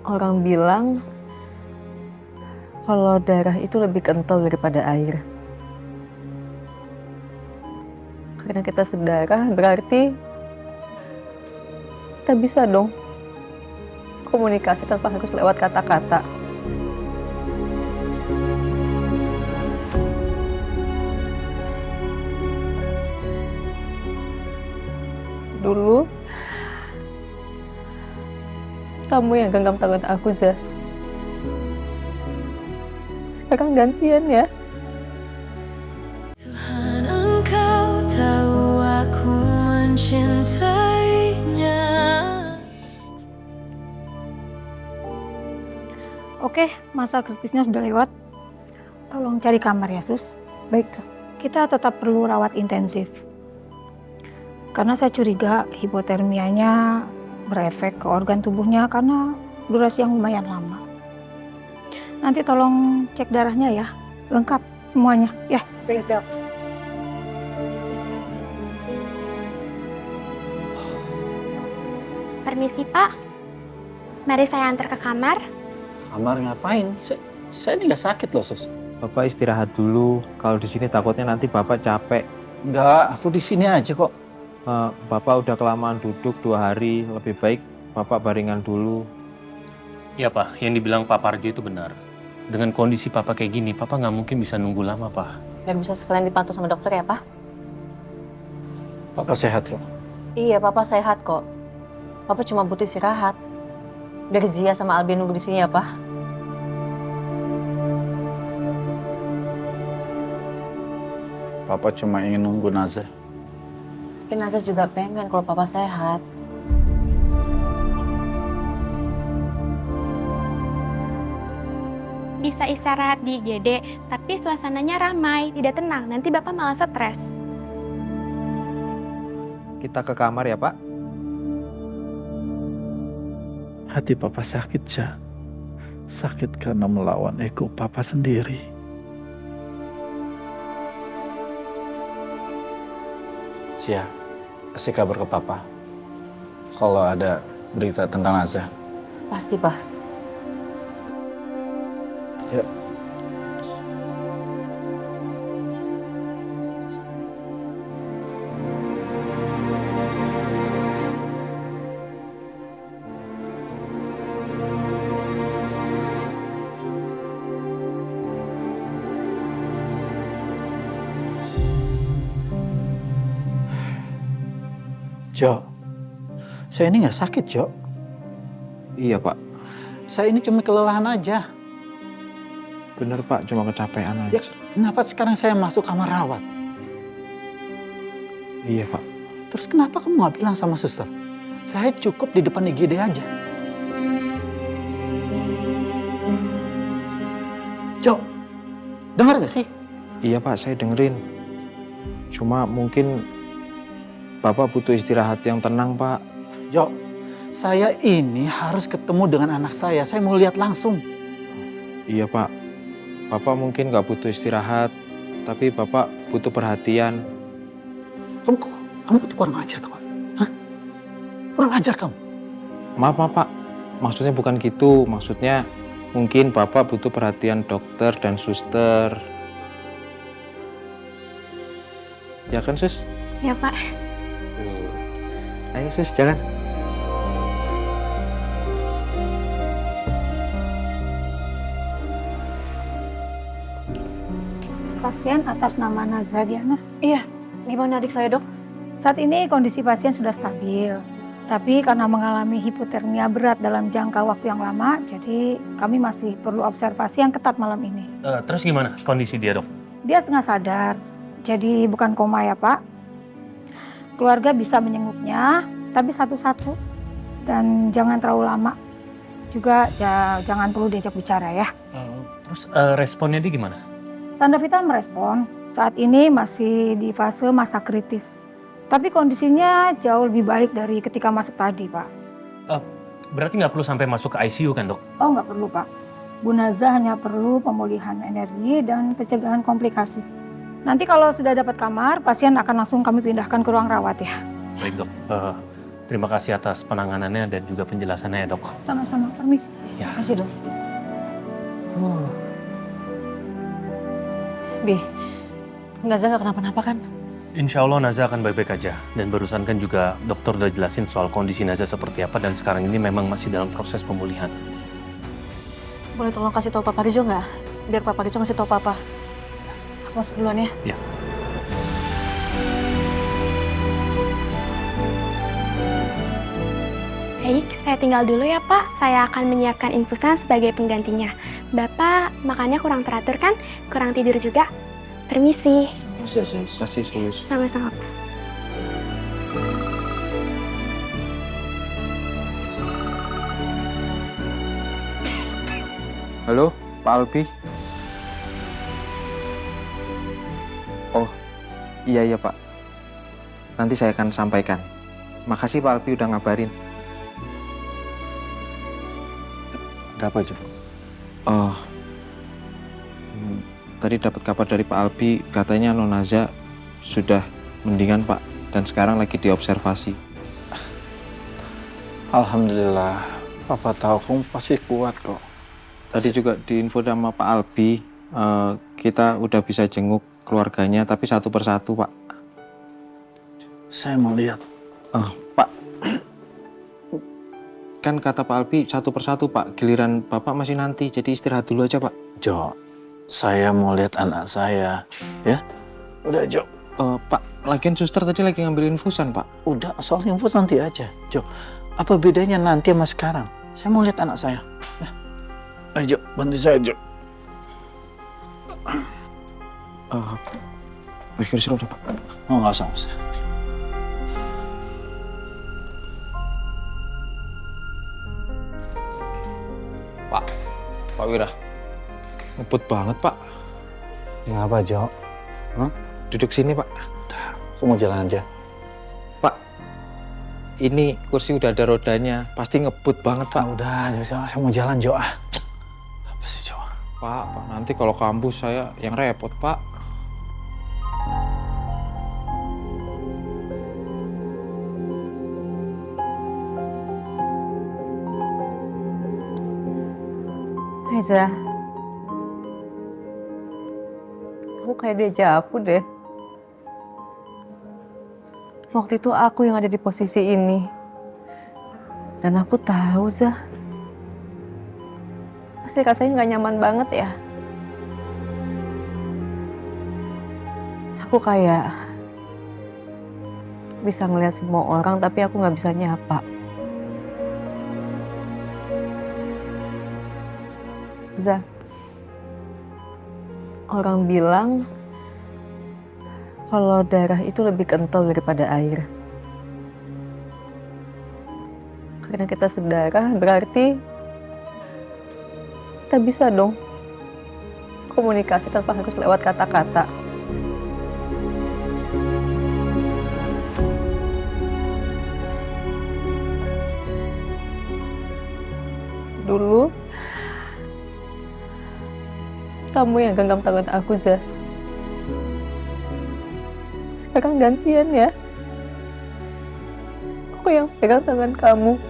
Orang bilang kalau darah itu lebih kental daripada air. Karena kita sedarah berarti kita bisa dong komunikasi tanpa harus lewat kata-kata. Dulu kamu yang genggam tangan aku, Zah. Sekarang gantian ya. Tuhan, Engkau tahu aku mencintainya. Oke, masa kritisnya sudah lewat. Tolong cari kamar ya, Sus. Baik, Dok. Kita tetap perlu rawat intensif. Karena saya curiga hipotermianya berefek ke organ tubuhnya karena durasi yang lumayan lama. Nanti tolong cek darahnya ya, lengkap semuanya. Ya, Baik, Dok. Permisi Pak, mari saya antar ke kamar. Kamar ngapain? Saya ini nggak sakit loh, Sus. Bapak istirahat dulu. Kalau di sini takutnya nanti Bapak capek. Nggak, aku di sini aja kok. Bapak udah kelamaan duduk 2 hari. Lebih baik Bapak baringan dulu. Ya Pak, yang dibilang Pak Parjo itu benar. Dengan kondisi Papa kayak gini, Papa nggak mungkin bisa nunggu lama, Pak. Biar bisa sekalian dipantau sama dokter ya, Pak? Papa sehat kok. Iya, Papa sehat kok. Papa cuma butuh istirahat. Biar Zia sama Albi nunggu di sini ya, Pak. Papa cuma ingin nunggu Nazar. Tapi Nazar juga pengen kalau Papa sehat. Bisa istirahat di IGD, tapi suasananya ramai, tidak tenang. Nanti Bapak malah stres. Kita ke kamar ya Pak. Hati Papa sakit, Ja. Sakit karena melawan ego Papa sendiri. Sia, kasih kabar ke Papa. Kalau ada berita tentang Nazar. Pasti, Pak. Ya. Jo, saya ini nggak sakit, Jo. Iya Pak. Saya ini cuma kelelahan aja. Bener Pak, cuma kecapean Ya, aja. kenapa sekarang saya masuk kamar rawat? Iya Pak. Terus kenapa kamu nggak bilang sama suster? Saya cukup di depan IGD aja. Jo, dengar gak sih? Iya Pak, saya dengerin. Cuma mungkin Bapak butuh istirahat yang tenang Pak. Jo, saya ini harus ketemu dengan anak saya. Saya mau lihat langsung. Iya Pak. Bapak mungkin nggak butuh istirahat, tapi Bapak butuh perhatian. Kamu tuh kurang ajar, teman. Hah? Kurang ajar kamu. Maaf Pak. Maksudnya bukan gitu. Maksudnya mungkin Bapak butuh perhatian dokter dan suster. Ya kan Sus? Ya Pak. Ayo Sus, jalan. pasien atas nama Nazar Diana. Iya, gimana adik saya, Dok? Saat ini kondisi pasien sudah stabil. Tapi karena mengalami hipotermia berat dalam jangka waktu yang lama, jadi kami masih perlu observasi yang ketat malam ini. Terus gimana kondisi dia, Dok? Dia setengah sadar, jadi bukan koma ya Pak. Keluarga bisa menyengupnya, tapi satu-satu. Dan jangan terlalu lama. Juga jangan perlu diajak bicara ya. Terus responnya dia gimana? Tanda vital merespon. Saat ini masih di fase masa kritis. Tapi kondisinya jauh lebih baik dari ketika masuk tadi, Pak. Berarti nggak perlu sampai masuk ke ICU kan, Dok? Oh, nggak perlu, Pak. Bu Naza hanya perlu pemulihan energi dan pencegahan komplikasi. Nanti kalau sudah dapat kamar, pasien akan langsung kami pindahkan ke ruang rawat ya. Baik, Dok. Terima kasih atas penanganannya dan juga penjelasannya ya, Dok. Sama-sama, permisi. Ya. Kasih dong. Bi, Naza nggak kenapa-napa kan? Insya Allah Naza akan baik-baik aja. Dan barusan kan juga dokter udah jelasin soal kondisi Naza seperti apa dan sekarang ini memang masih dalam proses pemulihan. Boleh tolong kasih tahu Papa Rijo nggak? Biar Papa Rijo ngasih tahu Papa. Aku masuk duluan ya. Ya. Baik, saya tinggal dulu ya Pak. Saya akan menyiapkan infusan sebagai penggantinya. Bapak makannya kurang teratur kan? Kurang tidur juga? Permisi. Kasih sus. Sama-sama. Halo, Pak Albi. Oh, iya Pak. Nanti saya akan sampaikan. Makasih Pak Albi udah ngabarin. Ada apa, Jo? Oh, tadi dapat kabar dari Pak Albi, katanya Nonaza sudah mendingan Pak, dan sekarang lagi diobservasi. Alhamdulillah, Papa tahu kamu pasti kuat kok. Tadi juga diinfo sama Pak Albi, kita udah bisa jenguk keluarganya, tapi satu persatu Pak. Saya mau lihat. Pak, kan kata Pak Albi satu persatu Pak, giliran Bapak masih nanti, jadi istirahat dulu aja Pak. Jo, saya mau lihat anak saya, ya. Udah, Jo. Pak, lagian suster tadi lagi ngambil infusan Pak. Udah, soal infus nanti aja, Jo. Apa bedanya nanti sama sekarang? Saya mau lihat anak saya. Nah. Ayo, Jo, bantu saya, Jo. Baik, suruh Pak. Oh, nggak usah, nggak usah. Pak Wira, ngebut banget Pak. Ngapa, Jo? Duduk sini Pak. Aku mau jalan aja. Pak, ini kursi udah ada rodanya, pasti ngebut banget Pak. Udah, saya mau jalan, Jo. Apa sih, Jo? Pak, nanti kalau kampus saya yang repot Pak. Riza, aku kayak dejavu deh. Waktu itu aku yang ada di posisi ini. Dan aku tahu, Zah. Pasti rasanya nggak nyaman banget ya. Aku kayak bisa ngeliat semua orang, tapi aku nggak bisa nyapa. Zah, orang bilang kalau darah itu lebih kental daripada air. Karena kita sedarah, berarti kita bisa dong komunikasi tanpa harus lewat kata-kata. Dulu kamu yang genggam tangan aku, Zah. Sekarang gantian ya. Aku yang pegang tangan kamu.